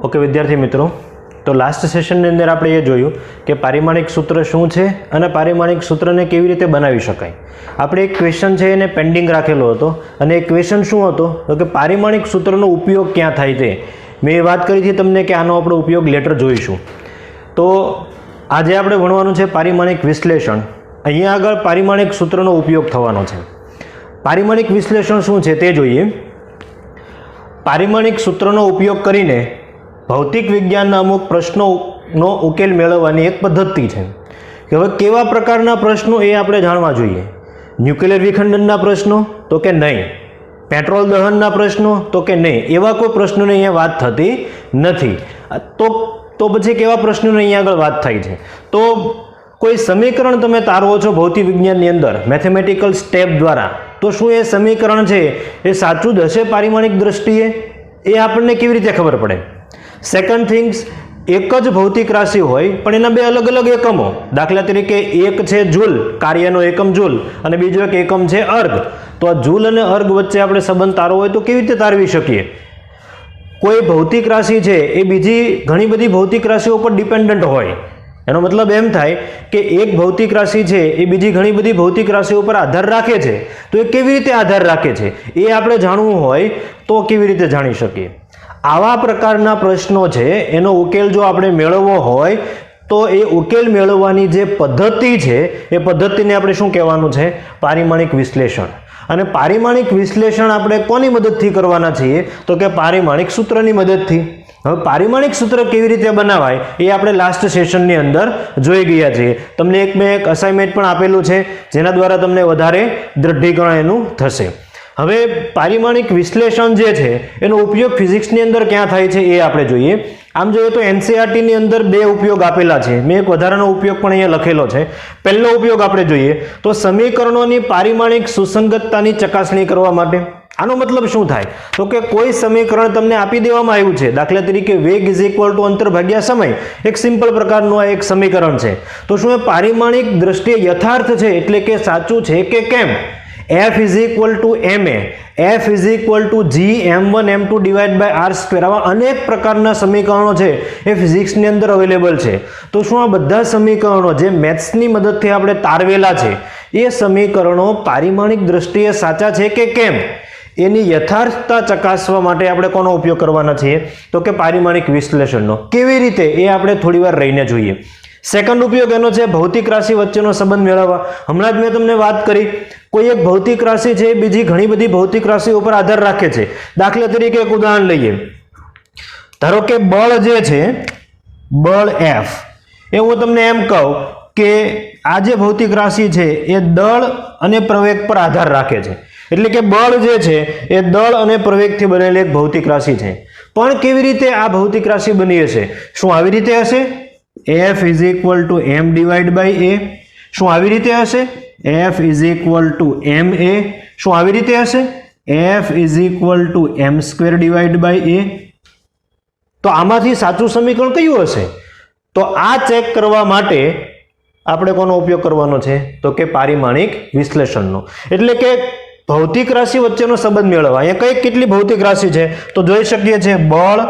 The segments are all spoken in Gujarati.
ओके विद्यार्थी मित्रों, तो लास्ट सेशन ની અંદર આપણે એ જોયું કે પારિમાણિક સૂત્ર શું છે અને પારિમાણિક સૂત્રને કેવી રીતે બનાવી શકાય. આપણે એક ક્વેશ્ચન છે એને પેન્ડિંગ રાખેલો હતો અને એ ક્વેશ્ચન શું હતો તો કે પારિમાણિક સૂત્રનો ઉપયોગ ક્યાં થાય છે. મેં વાત કરી હતી તમને કે આનો આપણે ઉપયોગ લેટર જોઈશું. તો આજે આપણે ભણવાનું છે પારિમાણિક વિશ્લેષણ. અહીંયા આગળ પારિમાણિક સૂત્રનો ઉપયોગ થવાનો છે. પારિમાણિક વિશ્લેષણ શું છે તે જોઈએ. પારિમાણિક સૂત્રનો ઉપયોગ કરીને ભૌતિક વિજ્ઞાનના અમુક પ્રશ્નોનો ઉકેલ મેળવવાની એક પદ્ધતિ છે કે હવે કેવા પ્રકારના પ્રશ્નો એ આપણે જાણવા જોઈએ. ન્યુક્લિયર વિખંડનના પ્રશ્નો તો કે નહીં, પેટ્રોલ દહનના પ્રશ્નો તો કે નહીં, એવા કોઈ પ્રશ્નોની અહીંયા વાત થતી નથી. તો પછી કેવા પ્રશ્નોની અહીંયા આગળ વાત થાય છે. તો કોઈ સમીકરણ તમે તારવો છો ભૌતિક વિજ્ઞાનની અંદર મેથેમેટિકલ સ્ટેપ દ્વારા, તો શું એ સમીકરણ છે એ સાચું જ હશે પારિમાણિક દ્રષ્ટિએ? એ આપણને કેવી રીતે ખબર પડે? સેકન્ડ થિંગ્સ, એક જ ભૌતિક રાશિ હોય પણ એના બે અલગ અલગ એકમો, દાખલા તરીકે એક છે જૂલ, કાર્યનો એકમ જૂલ, અને બીજો એક એકમ છે અર્ગ. તો આ જૂલ અને અર્ગ વચ્ચે આપણે સંબંધ તારવો હોય તો કેવી રીતે તારવી શકીએ? કોઈ ભૌતિક રાશિ છે એ બીજી ઘણી બધી ભૌતિક રાશિઓ પર ડિપેન્ડન્ટ હોય. એનો મતલબ એમ થાય કે એક ભૌતિક રાશિ છે એ બીજી ઘણી બધી ભૌતિક રાશિઓ પર આધાર રાખે છે. તો એ કેવી રીતે આધાર રાખે છે એ આપણે જાણવું હોય તો કેવી રીતે જાણી શકીએ? આવા પ્રકારના પ્રશ્નો છે એનો ઉકેલ જો આપણે મેળવવો હોય તો એ ઉકેલ મેળવવાની જે પદ્ધતિ છે એ પદ્ધતિને આપણે શું કહેવાનું છે? પારિમાણિક વિશ્લેષણ. અને પારિમાણિક વિશ્લેષણ આપણે કોની મદદથી કરવાના છીએ તો કે પારિમાણિક સૂત્રની મદદથી. હવે પારિમાણિક સૂત્ર કેવી રીતે બનાવાય એ આપણે લાસ્ટ સેશનની અંદર જોઈ ગયા છીએ. તમને મેં એક અસાઇનમેન્ટ પણ આપેલું છે જેના દ્વારા તમને વધારે દૃઢીકરણ એનું થશે. હવે પારિમાણિક વિશ્લેષણ જે છે એનો ઉપયોગ ફિઝિક્સની અંદર ક્યાં થાય છે એ આપણે જોઈએ. આમ જોઈએ તો એનસીઈઆરટીની અંદર બે ઉપયોગ આપેલા છે. મેં એક વધારાનો ઉપયોગ પણ અહીંયા લખેલો છે. પહેલો ઉપયોગ આપણે જોઈએ તો સમીકરણોની પારિમાણિક સુસંગતતાની ચકાસણી કરવા માટે. આનો મતલબ શું થાય તો કે કોઈ સમીકરણ તમને આપી દેવામાં આવ્યું છે, દાખલા તરીકે વેગ ઇઝ ઇક્વલ ટુ અંતર ભાગ્યા સમય, એક સિમ્પલ પ્રકારનું આ એક સમીકરણ છે. તો શું એ પારિમાણિક દ્રષ્ટિએ યથાર્થ છે, એટલે કે સાચું છે કે કેમ? F is equal to ma, F is equal to g m1 m2 divided by r square, આવા અનેક પ્રકારના સમીકરણો છે એ ફિઝિક્સની અંદર અવેલેબલ છે. તો શું આ બધા સમીકરણો જે મેથ્સની મદદથી આપણે તારવેલા છે એ સમીકરણો પારિમાણિક દ્રષ્ટિએ સાચા છે કે કેમ? એની યથાર્થતા ચકાસવા માટે આપણે કોનો ઉપયોગ કરવાના છીએ તો કે પારિમાણિક વિશ્લેષણનો. કેવી રીતે એ આપણે થોડી વાર રહીને જોઈએ. સેકન્ડ ઉપયોગ એનો છે ભૌતિક રાશિ વચ્ચેનો સંબંધ મેળવવા. હમણાં જ મેં તમને વાત કરી, કોઈ એક ભૌતિક રાશિ છે બીજી ઘણી બધી ભૌતિક રાશિઓ પર આધાર રાખે છે. દાખલા તરીકે એક ઉદાહરણ લઈએ. ધારો કે બળ જે છે, બળ F, એ હું તમને એમ કહું કે આ જે ભૌતિક રાશિ છે એ દળ અને પ્રવેગ પર આધાર રાખે છે. એટલે કે બળ જે છે એ દળ અને પ્રવેગથી બનેલી એક ભૌતિક રાશિ છે. પણ કેવી રીતે આ ભૌતિક રાશિ બની હશે? શું આવી રીતે હશે? F is equal to m divided by a. શું આવી રીતે હશે? F is equal to ma. શું આવી રીતે હશે? F is equal to m square divided by a. તો આમાંથી સાચું સમીકરણ કયું હશે? તો આ ચેક કરવા માટે આપણે કોનો ઉપયોગ કરવાનો છે તો કે પારિમાણિક વિશ્લેષણનો. એટલે કે ભૌતિક રાશિ વચ્ચેનો સંબંધ મેળવવા. અહીંયા કેટલી ભૌતિક રાશિ છે તો જોઈ શકીએ છીએ બળ,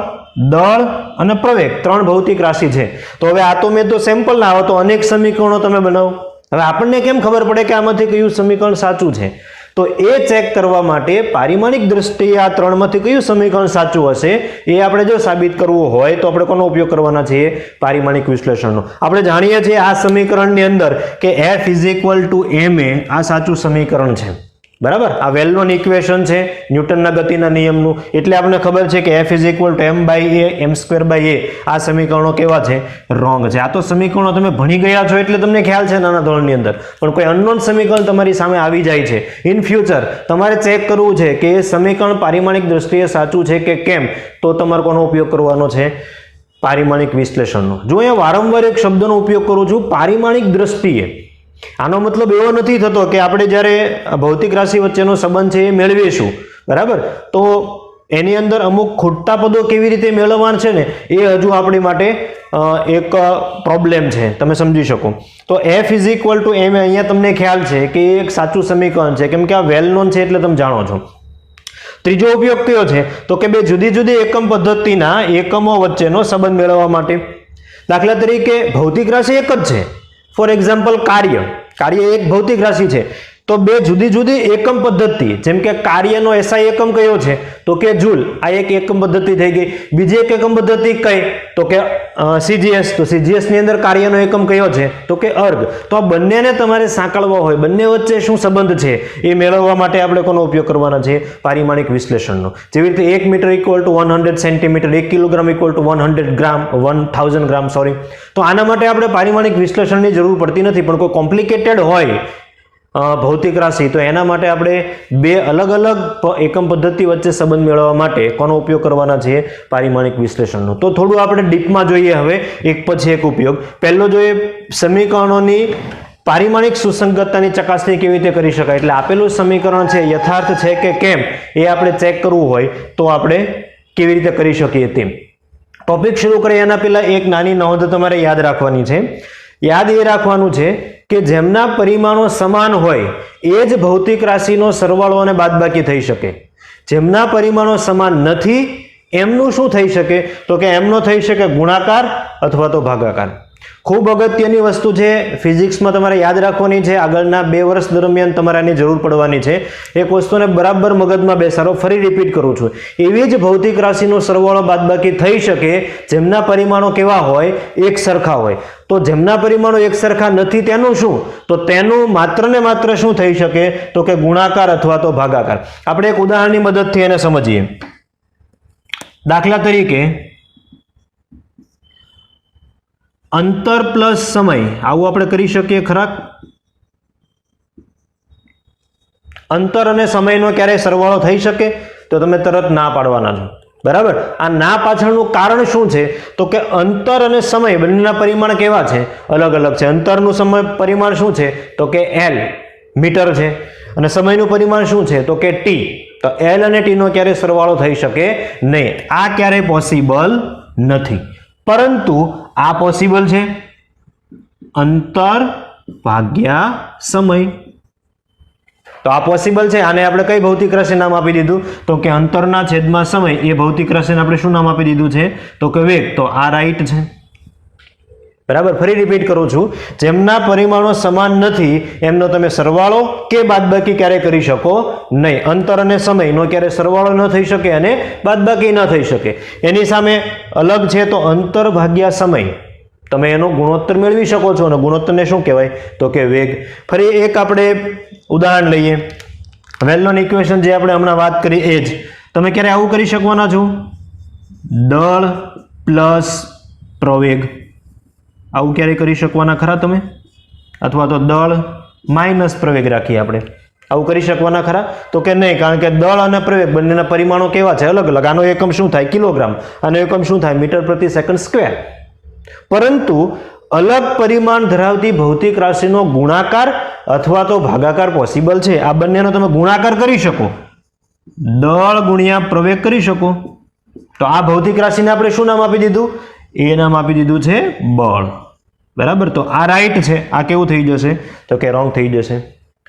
દળ અને પ્રવેગ, ત્રણ ભૌતિક રાશિ છે. તો હવે આ તો મેં તો સેમ્પલ ના આવે તો અનેક સમીકરણો તમે બનાવો. હવે આપણને કેમ ખબર પડે કે આમાંથી કયું સમીકરણ સાચું છે? તો એ ચેક કરવા માટે પારિમાણિક દ્રષ્ટિએ આ ત્રણમાંથી કયું સમીકરણ સાચું હશે એ આપણે જો સાબિત કરવું હોય તો આપણે કોનો ઉપયોગ કરવાના છીએ? પારિમાણિક વિશ્લેષણનો. આપણે જાણીએ છીએ આ સમીકરણની અંદર કે F is equal to ma આ સાચું સમીકરણ છે. બરાબર, આ વેલનોન ઇક્વેશન છે ન્યૂટનના ગતિના નિયમનું. એટલે આપણને ખબર છે કે F is equal to m by a, m square by a. આ સમીકરણો કેવા છે? રોંગ છે. આ તો સમીકરણો તમે ભણી ગયા છો એટલે તમને ખ્યાલ છે નાના ધોરણની અંદર. પણ કોઈ અનનોન સમીકરણ તમારી સામે આવી જાય છે, ઇન ફ્યુચર તમારે ચેક કરવું છે કે એ સમીકરણ પારિમાણિક દ્રષ્ટિએ સાચું છે કે કેમ, તો તમારે કોનો ઉપયોગ કરવાનો છે? પારિમાણિક વિશ્લેષણનો. જો અહીંયા વારંવાર એક શબ્દનો ઉપયોગ કરું છું, પારિમાણિક દ્રષ્ટિએ. આનો મતલબ એવો નથી થતો કે આપણે જ્યારે ભૌતિક રાશિ વચ્ચેનો સંબંધ છે એ મેળવીશું, બરાબર, તો એની અંદર અમુક ખૂટતા પદો કેવી રીતે મેળવવાના છે ને એ હજુ આપણી માટે એક પ્રોબ્લેમ છે, તમે સમજી શકો. તો F is equal to m અહીંયા તમને ખ્યાલ છે કે એક સાચું સમીકરણ છે, કેમ કે આ વેલ નોન છે એટલે તમે જાણો છો. ત્રીજો ઉપયોગ કયો છે તો કે બે જુદી જુદી એકમ પદ્ધતિના એકમો વચ્ચેનો સંબંધ મેળવવા માટે. દાખલા તરીકે ભૌતિક રાશિ એક જ છે. ફોર એક્ઝામ્પલ કાર્ય એક ભૌતિક રાશિ છે, તો બે જુદી જુદી એકમ પદ્ધતિ, જેમ કે કાર્યનો એસઆઈ એકમ કયો છે તો કે જૂલ, આ એક એકમ પદ્ધતિ થઈ ગઈ. બીજી એક એકમ પદ્ધતિ કઈ તો કે સીજીએસ, તો સીજીએસ ની અંદર કાર્યનો એકમ કયો છે તો કે અર્ગ. તો આ બંનેને તમારે સાંકળવા હોય, બંને વચ્ચે શું સંબંધ છે એ મેળવવા માટે આપણે કોનો ઉપયોગ કરવાના છે? પારિમાણિક વિશ્લેષણનો. જેવી રીતે 1 metre equal to 100 centimetre, 1 kilogram equal to 100 gram, 1000 gram, sorry. તો આના માટે આપણે પારિમાણિક વિશ્લેષણની જરૂર પડતી નથી, પણ કોઈ કોમ્પ્લિકેટેડ હોય ભૌતિક રાશિ તો એના માટે આપણે બે અલગ અલગ એકમ પદ્ધતિ વચ્ચે સંબંધ મેળવવા માટે કોનો ઉપયોગ કરવાના છે? પારિમાણિક વિશ્લેષણનો. તો થોડું આપણે ડીપમાં જોઈએ હવે, એક પછી એક ઉપયોગ. પહેલો જોઈએ સમીકરણોની પારિમાણિક સુસંગતતાની ચકાસણી કેવી રીતે કરી શકાય. એટલે આપેલું સમીકરણ છે યથાર્થ છે કે કેમ એ આપણે ચેક કરવું હોય તો આપણે કેવી રીતે કરી શકીએ તેમ. ટોપિક શરૂ કરીએ એના પહેલા એક નાની નોંધ તમારે યાદ રાખવાની છે. યાદ એ રાખવાનું છે કે જેમના પરિમાણો સમાન હોય એ જ ભૌતિક રાશિનો સરવાળો અને બાદબાકી થઈ શકે. જેમના પરિમાણો સમાન નથી એમનું શું થઈ શકે તો કે એમનો થઈ શકે ગુણાકાર અથવા તો ભાગાકાર. ખૂબ અગત્યની વસ્તુ છે, ફિઝિક્સમાં તમારે યાદ રાખવાની છે. આગળના 2 વર્ષ દરમિયાન તમારે આની જરૂર પડવાની છે. એક વસ્તુને બરાબર મગજમાં બેસાડો, ફરી રિપીટ કરું છું. એવી જ ભૌતિક રાશિનો સરવાળો બાદબાકી થઈ શકે જેમના પરિમાણો કેવા હોય? એક સરખા હોય. તો જેમના પરિમાણો એક સરખા નથી તેનું શું? તો તેનું માત્ર ને માત્ર શું થઈ શકે તો કે ગુણાકાર અથવા તો ભાગાકાર. આપણે એક ઉદાહરણની મદદથી એને સમજીએ. દાખલા તરીકે અંતર પ્લસ સમય, આવું આપણે કરી શકીએ ખરા? અંતર અને સમયનો ક્યારેય સરવાળો થઈ શકે? તો તમે તરત ના પાડવાના છો, બરાબર. આ ના પાછળનું કારણ શું છે તો કે અંતર અને સમય બંનેના પરિમાણ કેવા છે? અલગ અલગ છે. અંતરનું સમય પરિમાણ શું છે તો કે L મીટર છે, અને સમયનું પરિમાણ શું છે તો કે T. તો L અને T નો ક્યારેય સરવાળો થઈ શકે નહીં. આ ક્યારેય પોસિબલ નથી. પરંતુ આ પોસિબલ છે, અંતર ભાગ્યા સમય. તો આ પોસિબલ છે. આને આપણે કઈ ભૌતિક રાશિ નામ આપી દીધું તો કે અંતરના છેદમાં સમય. એ ભૌતિક રાશિને આપણે શું નામ આપી દીધું છે તો કે વેગ. તો આ રાઈટ છે, બરાબર. ફરી રિપીટ કરું છું, જેમના પરિમાણો સમાન નથી એમનો તમે સરવાળો કે બાદબાકી ક્યારે કરી શકો નહીં. અંતર અને સમયનો ક્યારે સરવાળો ન થઈ શકે અને બાદબાકી ન થઈ શકે. એની સામે અલગ છે તો અંતર ભાગ્યા સમય, તમે એનો ગુણોત્તર મેળવી શકો છો, અને ગુણોત્તરને શું કહેવાય તો કે વેગ. ફરી એક આપણે ઉદાહરણ લઈએ. વેલ્નોન ઇક્વેશન જે આપણે હમણાં વાત કરી એ જ તમે ક્યારે આવું કરી શકવાના છો? દળ પ્લસ પ્રવેગ, આવું ક્યારે કરી શકવાના ખરા તમે? અથવા તો દળ માઇનસ પ્રવેગ રાખીએ આપણે, આવું કરી શકવાના ખરા તો કે નહીં? કારણ કે દળ અને પ્રવેગ બંનેના પરિમાણો કેવા છે? અલગ અલગ. આનો એકમ શું થાય? કિલોગ્રામ. આનો એકમ શું થાય? મીટર પ્રતિ સેકન્ડ સ્ક્વેર. પરંતુ અલગ પરિમાણ ધરાવતી ભૌતિક રાશિનો ગુણાકાર અથવા તો ભાગાકાર પોસિબલ છે. આ બંનેનો તમે ગુણાકાર કરી શકો, દળ ગુણ્યા પ્રવેગ કરી શકો. તો આ ભૌતિક રાશિને આપણે શું નામ આપી દીધું? એ નામ આપી દીધું છે બળ, બરાબર. તો આ રાઈટ છે, આ કેવું થઈ જશે તો કે રોંગ થઈ જશે.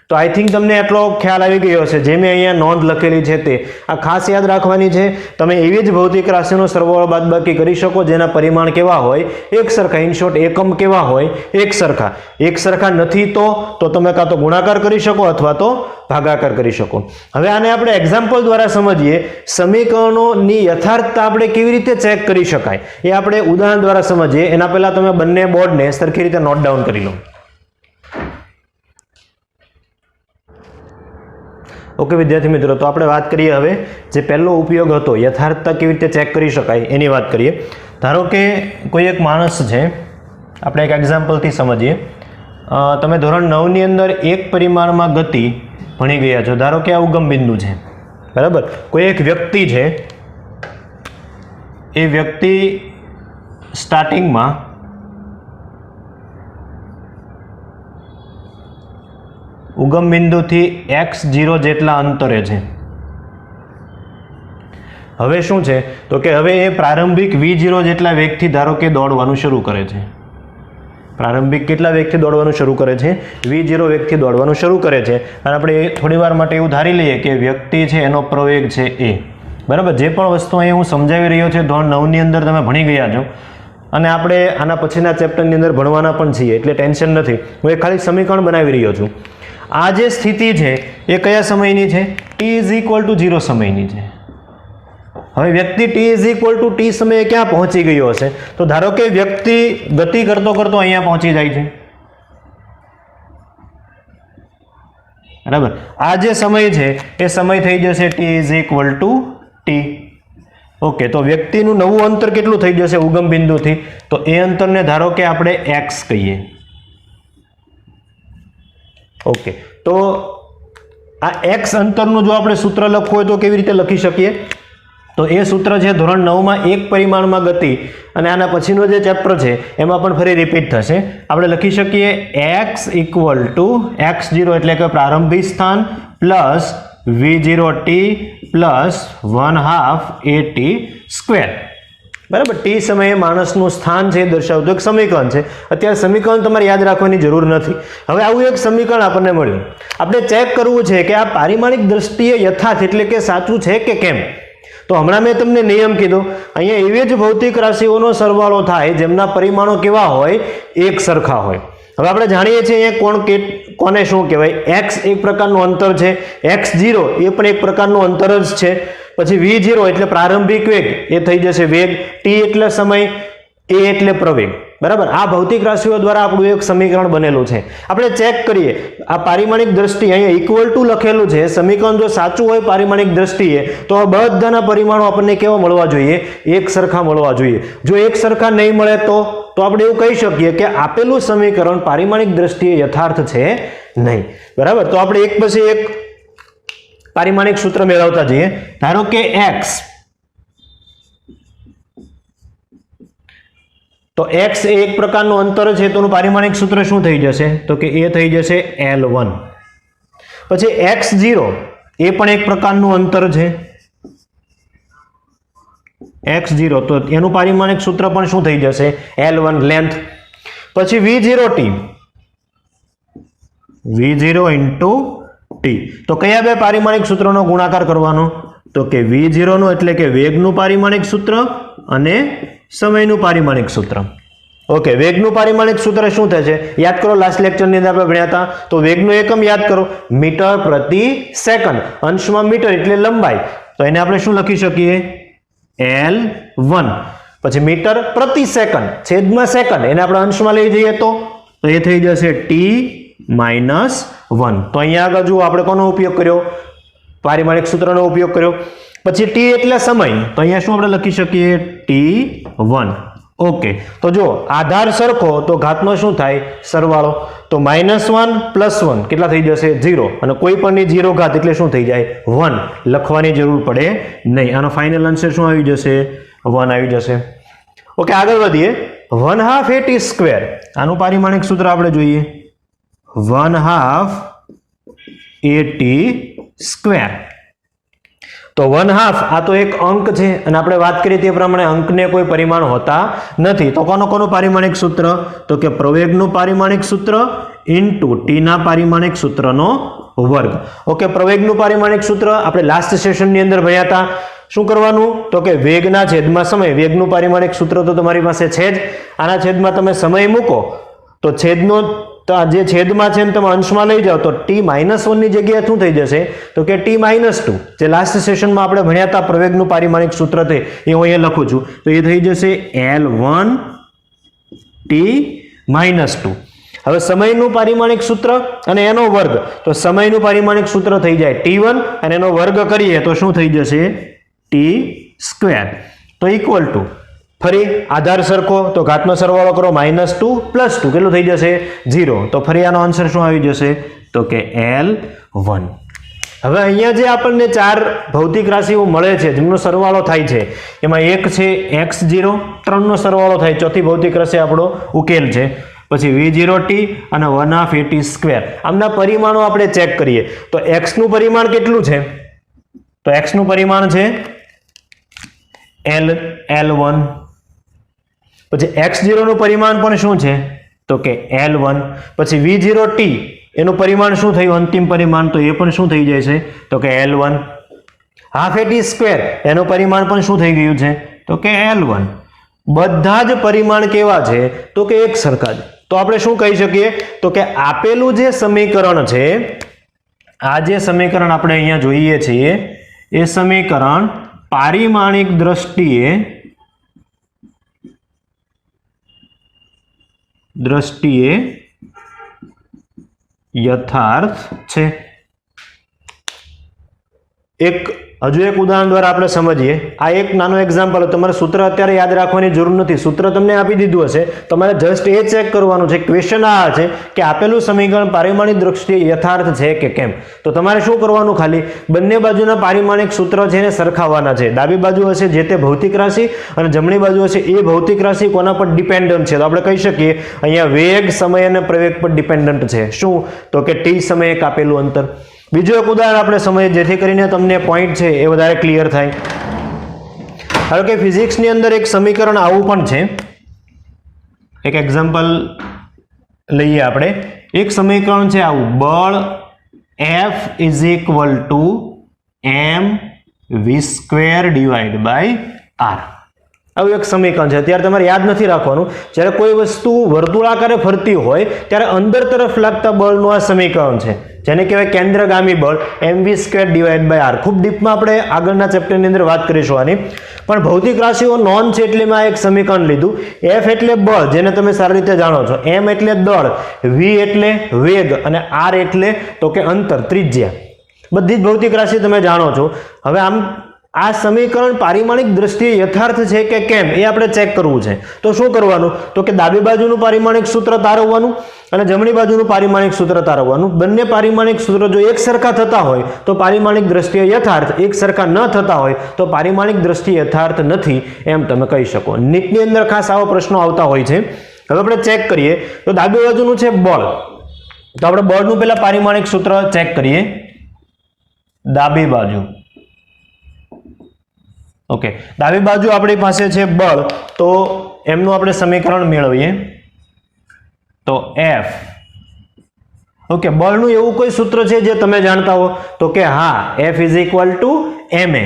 તો આઈ થિંક તમને એટલો ખ્યાલ આવી ગયો હશે. જે મેં અહીંયા નોંધ લખેલી છે તે આ ખાસ યાદ રાખવાની છે. તમે એવી જ ભૌતિક રાશિનો સરવાળો બાદબાકી કરી શકો જેના પરિમાણ કેવા હોય? એક સરખા. ઇન શોર્ટ એકમ કેવા હોય? એક સરખા. એક સરખા નથી તો તમે કાં તો ગુણાકાર કરી શકો અથવા તો ભાગાકાર કરી શકો. હવે આને આપણે એક્ઝામ્પલ દ્વારા સમજીએ. સમીકરણોની યથાર્થતા આપણે કેવી રીતે ચેક કરી શકાય એ આપણે ઉદાહરણ દ્વારા સમજીએ. એના પહેલા તમે બંને બોર્ડને સરખી રીતે નોટ ડાઉન કરી લો. ઓકે વિદ્યાર્થી મિત્રો, તો આપણે વાત કરીએ હવે જે પહેલો ઉપયોગ હતો યથાર્થતા કેવી રીતે ચેક કરી શકાય એની વાત કરીએ. ધારો કે કોઈ એક માણસ છે, આપણે એક એક્ઝામ્પલથી સમજીએ. તમે ધોરણ 9ની અંદર એક પરિમાણમાં ગતિ ભણી ગયા છો. ધારો કે આ ઉગમ બિંદુ છે, બરાબર. કોઈ એક વ્યક્તિ છે, એ વ્યક્તિ સ્ટાર્ટિંગમાં ઉગમ બિંદુથી x0 જેટલા અંતરે છે. હવે શું છે તો કે હવે એ પ્રારંભિક v0 જેટલા વેગથી ધારો કે દોડવાનું શરૂ કરે છે. પ્રારંભિક કેટલા વેગથી દોડવાનું શરૂ કરે છે? v0 વેગથી દોડવાનું શરૂ કરે છે. અને આપણે થોડી વાર માટે એવું ધારી લઈએ કે વ્યક્તિ છે એનો પ્રવેગ છે a. બરાબર, જે પણ વસ્તુ અહીંયા હું સમજાવી રહ્યો છું ધોરણ 9 ની અંદર તમે ભણી ગયા છો અને આપણે આના પછીના ચેપ્ટરની અંદર ભણવાના પણ છીએ, એટલે ટેન્શન નથી. હું એક ખાલી સમીકરણ બનાવી રહ્યો છું. આ જે સ્થિતિ છે એ કયા સમયની છે? t=0 સમયની છે. હવે વ્યક્તિ t=t સમયે ક્યાં પહોંચી ગયો હશે? તો ધારો કે વ્યક્તિ ગતિ કરતો કરતો અહીંયા પહોંચી જાય છે. બરાબર, આ જે સમય છે એ સમય થઈ જશે t=t. ઓકે, તો વ્યક્તિનું નવું અંતર કેટલું થઈ જશે ઉગમ બિંદુથી? તો એ અંતરને ધારો કે આપણે x કહીએ. ઓકે, તો આ x અંતરનું જો આપણે સૂત્ર લખવું હોય તો કેવી રીતે લખી શકીએ? તો એ સૂત્ર છે ધોરણ 9માં એક પરિમાણમાં ગતિ, અને આના પછીનો જે ચેપ્ટર છે એમાં પણ ફરી રિપીટ થશે. આપણે લખી શકીએ x = x0 એટલે કે પ્રારંભિક સ્થાન પ્લસ v0t પ્લસ 1/2at². બરાબર, ટી સમયે માણસનું સ્થાન છે એ દર્શાવતું એક સમીકરણ છે. અત્યારે સમીકરણ તમારે યાદ રાખવાની જરૂર નથી. હવે આવું એક સમીકરણ આપણને મળ્યું. આપણે ચેક કરવું છે કે આ પારિમાણિક દ્રષ્ટિએ યથાર્થ એટલે કે સાચું છે કે કેમ. તો હમણાં મેં તમને નિયમ કીધો, અહીંયા એવી જ ભૌતિક રાશિઓનો સરવાળો થાય જેમના પરિમાણો કેવા હોય? એક સરખા હોય. હવે આપણે જાણીએ છીએ અહીંયા કોને શું કહેવાય? x એક પ્રકારનું અંતર છે, x0 એ પણ એક પ્રકારનું અંતર જ છે. પછી v0 એટલે પ્રારંભિક વેગ, એ થઈ જશે વેગ. t એટલે સમય, a એટલે પ્રવેગ. બરાબર, આ ભૌતિક રાશિઓ દ્વારા આપણું એક સમીકરણ બનેલું છે. આપણે ચેક કરીએ આ પારિમાણિક દ્રષ્ટિ અહીંયા ઇક્વલ ટુ લખેલું છે. સમીકરણ જો સાચું હોય પારિમાણિક દ્રષ્ટિએ તો આ બધાના પરિમાણો આપણને કેવા મળવા જોઈએ? એક સરખા મળવા જોઈએ. જો એક સરખા નહીં મળે તો આપણે એવું કહી શકીએ કે આપેલું સમીકરણ પારિમાણિક દ્રષ્ટિએ યથાર્થ છે નહીં. બરાબર, તો આપણે એક પછી એક પારિમાણિક સૂત્ર મેળવતા જઈએ. ધારો કે x, તો x એ એક પ્રકારનું અંતર છે, તો એનું પારિમાણિક સૂત્ર શું થઈ જશે? તો કે એ થઈ જશે L1. પછી x0 એ પણ એક પ્રકારનું અંતર છે, x0, તો એનું પારિમાણિક સૂત્ર પણ શું થઈ જશે? L1 length. પછી v0t, v0 * t, તો કયા બે પારિમાણિક સૂત્રોનો ગુણાકાર કરવાનો? તો કે v0 નું એટલે કે વેગનું પારિમાણિક સૂત્ર અને સમયનું પારિમાણિક સૂત્ર. ઓકે, વેગનું પારિમાણિક સૂત્ર શું થશે? યાદ કરો, લાસ્ટ લેક્ચરની અંદર આપણે ભણ્યા હતા. તો વેગનું એકમ યાદ કરો, મીટર પ્રતિ સેકન્ડ. અંશમાં મીટર એટલે લંબાઈ, તો એને આપણે શું લખી શકીએ? L1. પછી મીટર પ્રતિ સેકન્ડ છેદમાં સેકન્ડ, એને આપણે અંશમાં લઈ જઈએ તો એ થઈ જશે t-1. તો અહીંયા આગળ જુઓ આપણે કોનો ઉપયોગ કર્યો? પારિમાણિક સૂત્રનો ઉપયોગ કર્યો. પછી t એટલે સમય, તો અહીંયા શું આપણે લખી શકીએ? t1. ઓકે, તો જો આધાર સરખો તો ઘાતનો શું થાય? સરવાળો. તો -1 + 1 કેટલા થઈ જશે? 0. અને કોઈ પણની 0 ઘાત એટલે શું થઈ જાય? 1. લખવાની જરૂર પડે નહીં. આનો ફાઇનલ આન્સર શું આવી જશે? 1 આવી જશે. ઓકે, આગળ વધીએ. 1/2at², આનું પારિમાણિક સૂત્ર આપણે જોઈએ. 1/2at². તો 1/2 આ તો એક અંક છે, અને આપણે વાત કરીએ તે પ્રમાણે અંકને કોઈ પરિમાણ હોતા નથી. તો કોનું પારિમાણિક સૂત્ર? તો કે પ્રવેગનું પારિમાણિક સૂત્ર ઇન્ટુ t ના પારિમાણિક સૂત્રનો વર્ગ. ઓકે, પ્રવેગનું પારિમાણિક સૂત્ર આપણે લાસ્ટ સેશનની અંદર ભણ્યા હતા. શું કરવાનું? તો કે વેગના છેદમાં સમય. વેગનું પારિમાણિક સૂત્ર તો તમારી પાસે છે જ. આના છેદમાં તમે સમય મૂકો તો છેદનો, તો આ જે છેદમાં છે તમે અંશમાં લઈ જાઓ તો t-1 ની જગ્યાએ શું થઈ જશે? તો કે t-2. જે લાસ્ટ સેશનમાં આપણે ભણ્યા હતા પ્રવેગનું પારિમાણિક સૂત્ર છે એ હું અહીંયા લખું છું. તો એ થઈ જશે L1 t-2. હવે સમયનું પારિમાણિક સૂત્ર અને એનો વર્ગ, તો સમયનું પારિમાણિક સૂત્ર થઈ જાય t1 અને એનો વર્ગ કરીએ તો શું થઈ જશે? t². તો ઇક્વલ ટુ, ફરી આધાર સરખો તો ઘાતનો સરવાળો કરો, -2 + 2 કેટલું થઈ જશે? 0. તો ફરી આનો આન્સર શું આવી જશે? તો કે L1. હવે અહીંયા જે આપણને 4 ભૌતિક રાશિઓ મળે છે જેમનો સરવાળો થાય છે, એમાં એક છે x0, 3 નો સરવાળો થાય, ચોથી ભૌતિક રાશિ આપણો ઉકેલ છે. પછી v0t અને 1/2at². આમના પરિમાણો આપણે ચેક કરીએ તો x નું પરિમાણ કેટલું છે? તો x નું પરિમાણ છે L1. પછી x0 નું પરિમાણ પણ શું છે? તો કે L1. પછી V0t એનું પરિમાણ શું થયું અંતિમ પરિમાણ, તો એ પણ શું થઈ જાય છે તો કે L1. હાફ AT સ્ક્વેર એનું પરિમાણ પણ શું થઈ ગયું છે તો કે L1. બધા જ પરિમાણ કેવા છે તો કે એક સરખા છે. તો આપણે શું કહી શકીએ તો કે આપેલું જે સમીકરણ છે, આ જે સમીકરણ આપણે અહીંયા જોઈએ છીએ એ સમીકરણ પારિમાણિક દ્રષ્ટિએ યથાર્થ છે. હજુ એક ઉદાહરણ દ્વારા આપણે સમજીએ. આ એક નાનો એક્ઝામ્પલ. તમારે સૂત્ર અત્યારે યાદ રાખવાની જરૂર નથી, સૂત્ર તમને આપી દીધું હશે, તમારે જસ્ટ એ ચેક કરવાનું છે. ક્વેશ્ચન આ છે કે આપેલું સમીકરણ પારિમાણિક દ્રષ્ટિએ યથાર્થ છે કે કેમ. તો તમારે શું કરવાનું, ખાલી બંને બાજુના પારિમાણિક સૂત્ર છે એને સરખાવવાના છે. ડાબી બાજુ હશે જે તે ભૌતિક રાશિ અને જમણી બાજુ હશે એ ભૌતિક રાશિ કોના પર ડિપેન્ડન્ટ છે. તો આપણે કહી શકીએ અહીંયા વેગ, સમય અને પ્રવેગ પર ડિપેન્ડન્ટ છે. શું તો કે t સમયે કાપેલું અંતર. બીજું એક ઉદાહરણ આપણે સમજીએ જેથી કરીને તમને પોઈન્ટ છે એ વધારે ક્લિયર થાય. ધારો કે ફિઝિક્સની અંદર એક સમીકરણ આવું પણ છે. એક એક્ઝામ્પલ લઈએ આપણે. એક સમીકરણ છે આવું, બળ F is equal two mv²/r. આવું એક સમીકરણ છે. અત્યારે તમારે યાદ નથી રાખવાનું. જ્યારે કોઈ વસ્તુ વર્તુળાકારે ફરતી હોય ત્યારે અંદર તરફ લાગતા બળનું આ સમીકરણ છે, જેને કહેવાય કેન્દ્રગામી બળ mv²/r. ખૂબ ડીપમાં આપણે આગળના ચેપ્ટરની અંદર વાત કરીશું આની. પણ ભૌતિક રાશિઓ નોન છે એટલે મેં આ એક સમીકરણ લીધું. F એટલે બળ, જેને તમે સારી રીતે જાણો છો. m એટલે દળ, v એટલે વેગ અને r એટલે તો કે અંતર, ત્રિજ્યા. બધી જ ભૌતિક રાશિ તમે જાણો છો. હવે આ સમીકરણ પારિમાણિક દ્રષ્ટિએ યથાર્થ છે કે કેમ એ આપણે ચેક કરવું છે. તો શું કરવાનું, તો કે ડાબી બાજુનું પારિમાણિક સૂત્ર તારવવાનું અને જમણી બાજુનું પારિમાણિક સૂત્ર તારવવાનું. બંને પારિમાણિક સૂત્ર જો એક સરખા થતા હોય તો પારિમાણિક દ્રષ્ટિએ યથાર્થ, એક સરખા ન થતા હોય તો પારિમાણિક દ્રષ્ટિએ યથાર્થ નથી એમ તમે કહી શકો. નીટની અંદર ખાસ આવા પ્રશ્નો આવતા હોય છે. હવે આપણે ચેક કરીએ તો ડાબી બાજુનું છે બળ. તો આપણે બળનું પહેલા પારિમાણિક સૂત્ર ચેક કરીએ. ડાબી બાજુ, ઓકે, ડાબી બાજુ આપણી પાસે છે બળ, તો એમનું આપણે સમીકરણ મેળવીએ. તો F, ઓકે, બળનું એવું કોઈ સૂત્ર છે જે તમે જાણતા હો તો કે હા, F is equal two ma.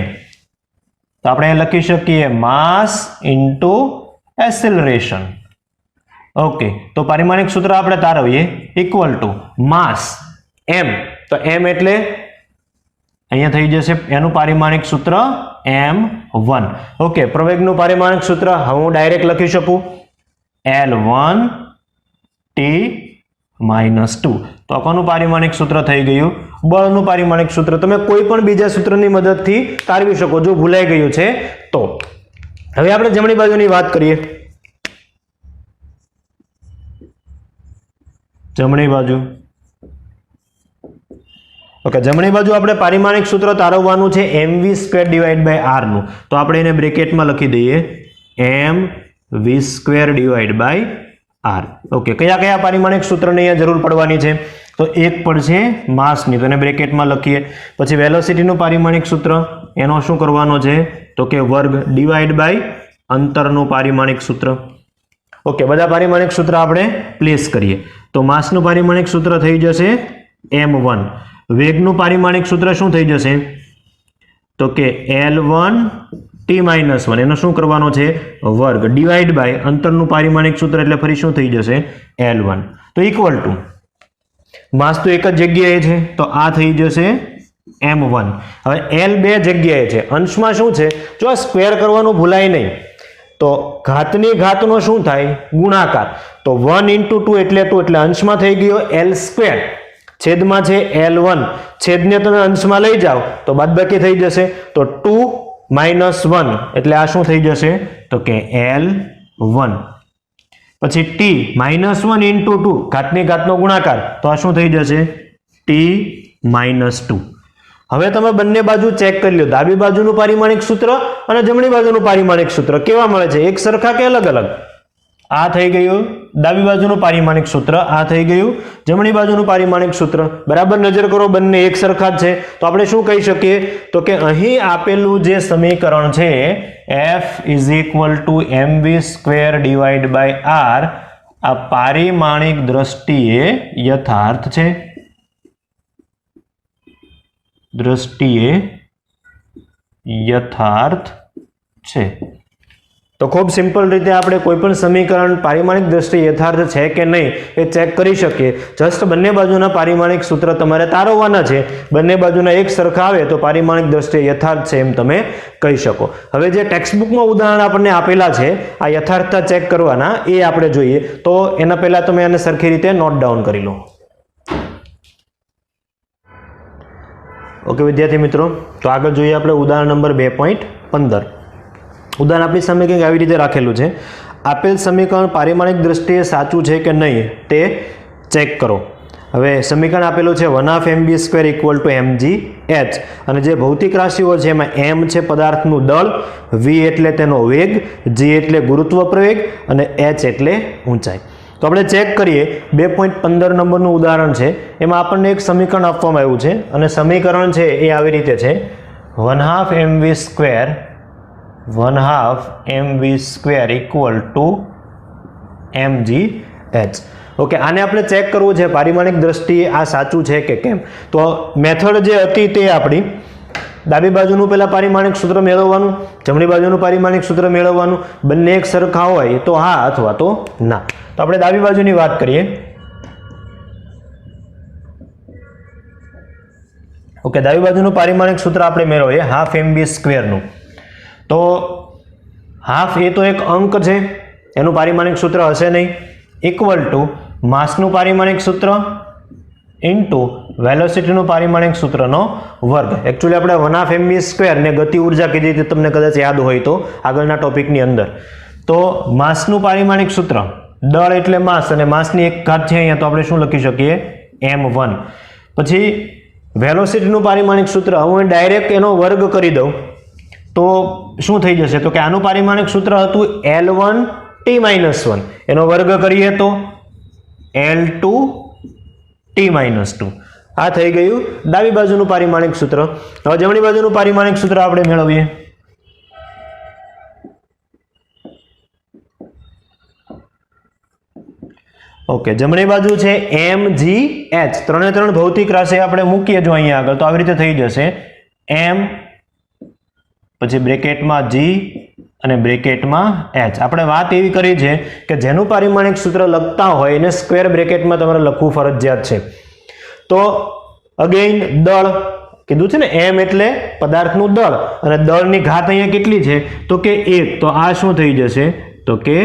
તો આપણે લખી શકીએ માસ ઇન્ટુ એક્સેલરેશન. ઓકે, તો પારિમાણિક સૂત્ર આપણે તારવીએ, ઇક્વલ ટુ માસ m. તો m એટલે અહીંયા થઈ જશે એનું પારિમાણિક સૂત્ર m1. ઓકે, પ્રવેગનું પારિમાણિક સૂત્ર હું ડાયરેક્ટ લખી શકું L1 t -2. તો કોનું પારિમાણિક સૂત્ર થઈ ગયું, બળનું પારિમાણિક સૂત્ર. તમે કોઈ પણ બીજા સૂત્રની મદદથી તારવી શકો જો ભૂલાઈ ગયું છે તો. હવે આપણે જમણી બાજુની વાત કરીએ. જમણી બાજુ, ઓકે, જમણી બાજુ આપણે પારિમાણિક સૂત્ર તારવવાનું છે mv²/r નું. તો આપણે એને બ્રેકેટમાં લખી દઈએ mv²/r. ઓકે, કયા કયા પારિમાણિક સૂત્રની અહીંયા જરૂર પડવાની છે, તો એક પડશે માસની, તો એને બ્રેકેટમાં લખીએ. પછી વેલોસિટીનું પારિમાણિક સૂત્ર, એનો શું કરવાનો છે તો કે વર્ગ / અંતરનું પારિમાણિક સૂત્ર. ઓકે, બધા પારિમાણિક સૂત્ર આપણે પ્લેસ કરીએ. તો માસનું પારિમાણિક સૂત્ર થઈ જશે m1. વેગનું પારિમાણિક સૂત્ર શું થઈ જશે તો કે L1 t -1. એનો શું કરવાનો છે વર્ગ / અંતરનું પારિમાણિક સૂત્ર એટલે ફરી શું થઈ જશે L1. તો ઇક્વલ ટુ માસ તો એક જ જગ્યાએ છે તો આ થઈ જશે m1. હવે L બે જગ્યાએ છે, અંશમાં શું છે, જો આ સ્ક્વેર કરવાનું ભૂલાય નહીં. તો ઘાતની ઘાતનો શું થાય ગુણાકાર. તો 1 × 2 એટલે 2, એટલે અંશમાં થઈ ગયો L², છેદમાં છે L1. છેદને તમે અંશમાં લઈ જાઓ તો બાદબાકી થઈ જશે. તો 2 - 1 એટલે આ શું થઈ જશે તો કે L1. પછી t -1 × 2, ઘાતની ઘાતનો ગુણાકાર, તો આ શું થઈ જશે t -2. હવે તમે બંને બાજુ ચેક કરી લો, ડાબી બાજુનું પારિમાણિક સૂત્ર અને જમણી બાજુનું પારિમાણિક સૂત્ર કેવા મળે છે, એક સરખા કે અલગ અલગ. આ થઈ ગયું ડાબી બાજુનું પારિમાણિક સૂત્ર, આ થઈ ગયું જમણી બાજુનું પારિમાણિક સૂત્ર. બરાબર નજર કરો, બંને એક સરખા જ છે. તો આપણે શું કહી શકીએ તો કે અહીં આપેલું જે સમીકરણ છે F = mv²/r, આ પારિમાણિક દ્રષ્ટિએ યથાર્થ છે, દ્રષ્ટિએ યથાર્થ છે. તો ખૂબ સિમ્પલ રીતે આપણે કોઈ પણ સમીકરણ પારિમાણિક દ્રષ્ટિએ યથાર્થ છે કે નહીં એ ચેક કરી શકીએ. જસ્ટ બંને બાજુના પારિમાણિક સૂત્ર તમારે તારવવાના છે. બંને બાજુના એક સરખા આવે તો પારિમાણિક દ્રષ્ટિએ યથાર્થ છે એમ તમે કહી શકો. હવે જે ટેક્સ્ટબુકમાં ઉદાહરણ આપણને આપેલા છે આ યથાર્થતા ચેક કરવાના એ આપણે જોઈએ. તો એના પહેલા તમે આને સરખી રીતે નોટ ડાઉન કરી લો. ઓકે વિદ્યાર્થી મિત્રો, તો આગળ જોઈએ આપણે ઉદાહરણ નંબર 2.15. ઉદાહરણ આપણી સામે કંઈક આવી રીતે રાખેલું છે. આપેલ સમીકરણ પારિમાણિક દ્રષ્ટિએ સાચું છે કે નહીં તે ચેક કરો. હવે સમીકરણ આપેલું છે 1/2mv² = mgh અને જે ભૌતિક રાશિઓ છે એમાં m છે પદાર્થનું દળ, v એટલે તેનો વેગ, g એટલે ગુરુત્વ પ્રવેગ અને h એટલે ઊંચાઈ. તો આપણે ચેક કરીએ. 2.15 નંબરનું ઉદાહરણ છે. એમાં આપણને એક સમીકરણ આપવામાં આવ્યું છે અને સમીકરણ છે એ આવી રીતે છે 1/2mv² = mgh. ઓકે, આને આપણે ચેક કરવું છે પારિમાણિક દ્રષ્ટિએ આ સાચું છે કે કેમ. તો મેથડ જે હતી તે આપણી ડાબી બાજુનું પહેલા પારિમાણિક સૂત્ર મેળવવાનું, જમણી બાજુનું પારિમાણિક સૂત્ર મેળવવાનું. બંને એક સરખા હોય તો હા અથવા તો ના. તો આપણે ડાબી બાજુની વાત કરીએ. ઓકે, ડાબી બાજુનું પારિમાણિક સૂત્ર આપણે મેળવીએ 1/2mv² નું. તો હાફ એ તો એક અંક છે, એનું પારિમાણિક સૂત્ર હશે નહીં, ઇક્વલ ટુ માસનું પારિમાણિક સૂત્ર ઇન્ટુ વેલોસિટીનું પારિમાણિક સૂત્રનો વર્ગ. એકચ્યુઅલી આપણે 1/2mv² ને ગતિ ઉર્જા કીધી હતી, તમને કદાચ યાદ હોય તો આગળના ટોપિકની અંદર. તો માસનું પારિમાણિક સૂત્ર, દળ એટલે માસ અને માસની એક ઘાત છે અહીંયા, તો આપણે શું લખી શકીએ m1. પછી વેલોસિટીનું પારિમાણિક સૂત્ર હું ડાયરેક્ટ એનો વર્ગ કરી દઉં તો શું થઈ જશે? તો કે આનું પારિમાણિક સૂત્ર હતું L1T-1, એનો વર્ગ કરીએ તો L2T-2. આ થઈ ગયું ડાબી બાજુનું પારિમાણિક સૂત્ર. હવે જમણી બાજુનું પારિમાણિક સૂત્ર આપણે મેળવીએ. ઓકે, જમણી બાજુ છે mgh. ત્રણે ત્રણ ભૌતિક રાશિ આપણે મૂકીએ જો અહીંયા આગળ તો આવી રીતે થઈ જશે m પછી બ્રેકેટમાં g અને બ્રેકેટમાં h. આપણે વાત એવી કરી છે કે જેનું પારિમાણિક સૂત્ર લખતા હોય એને સ્ક્વેર બ્રેકેટમાં તમારે લખવું ફરજિયાત છે. તો અગેઇન દળ કીધું છે ને, m એટલે પદાર્થનું દળ અને દળની ઘાત અહીંયા કેટલી છે તો કે 1. તો આ શું થઈ જશે તો કે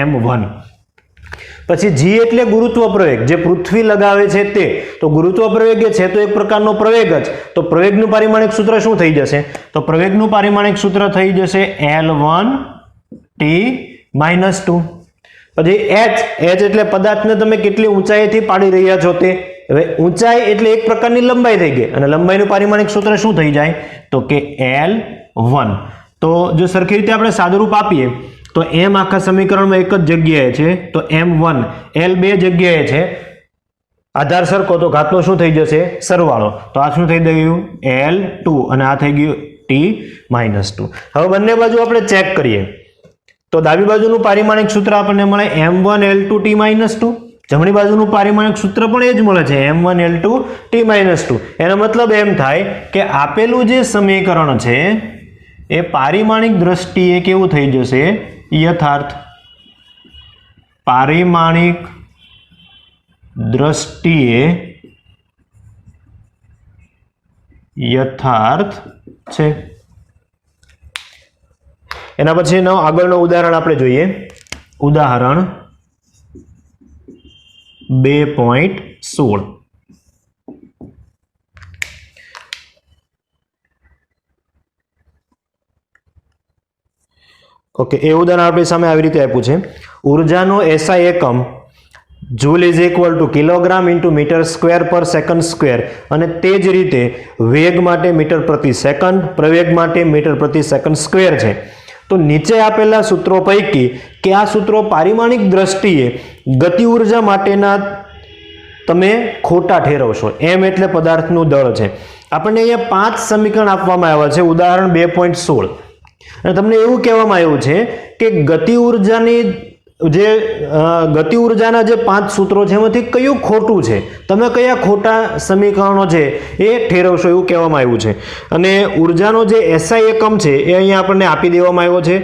m1. પછી g એટલે ગુરુત્વ પ્રવેગ, જે પૃથ્વી લગાવે છે તે. તો ગુરુત્વ પ્રવેગ છે તો એક પ્રકારનો પ્રવેગ જ. તો પ્રવેગનું પારિમાણિક સૂત્ર શું થઈ જશે? તો પ્રવેગનું પારિમાણિક સૂત્ર થઈ જશે L1T-2. પછી h એટલે પદાર્થને તમે કેટલી ઊંચાઈથી પાડી રહ્યા છો તે. હવે ઊંચાઈ એટલે એક પ્રકારની લંબાઈ થઈ ગઈ અને લંબાઈનું પારિમાણિક સૂત્ર શું થઈ જાય તો કે L1. તો જો સરખી રીતે આપણે સાદુરૂપ આપીએ તો m આખા સમીકરણમાં એક જ જગ્યાએ છે તો m1, L બે જગ્યાએ છે, આધાર સરખો તો ઘાતનો શું થઈ જશે સરવાળો. તો આ શું થઈ ગયું L2 અને આ થઈ ગયું T-2. હવે બંને બાજુ આપણે ચેક કરીએ તો ડાબી બાજુનું પારિમાણિક સૂત્ર આપણને મળે m1 L2 T-2. જમણી બાજુનું પારિમાણિક સૂત્ર પણ એ જ મળે છે m1 L2 T-2. એનો મતલબ એમ થાય કે આપેલું જે સમીકરણ છે એ પારિમાણિક દ્રષ્ટિએ કેવું થઈ જશે યથાર્થ. પારિમાણિક દ્રષ્ટિએ યથાર્થ છે. એના પછી આગળનું ઉદાહરણ આપણે જોઈએ. ઉદાહરણ 2.16. ઓકે, એ ઉદાહરણ આપણી સામે આવી રીતે આપ્યું છે. ઉર્જાનો SI એકમ joule is equal to kilogram into metre square per second square અને તે જ રીતે વેગ માટે મીટર પ્રતિ સેકન્ડ, પ્રવેગ માટે મીટર પ્રતિ સેકન્ડ સ્ક્વેર છે. તો નીચે આપેલા સૂત્રો પૈકી કે આ સૂત્રો પારિમાણિક દ્રષ્ટિએ ગતિ ઉર્જા માટેના તમે ખોટા ઠેરવશો. m એટલે પદાર્થનું દળ છે. આપણને અહીંયા 5 સમીકરણ આપવામાં આવ્યા છે. ઉદાહરણ 2.16 અને તમને એવું કહેવામાં આવ્યું છે કે ગતિ ઉર્જાની જે ગતિ ઉર્જાના જે 5 સૂત્રો છે એમાંથી કયું ખોટું છે, તમે કયા ખોટા સમીકરણો છે એ ઠેરવશો એવું કહેવામાં આવ્યું છે. અને ઉર્જાનો જે એસઆઈ એકમ છે એ અહીંયા આપણને આપી દેવામાં આવ્યો છે.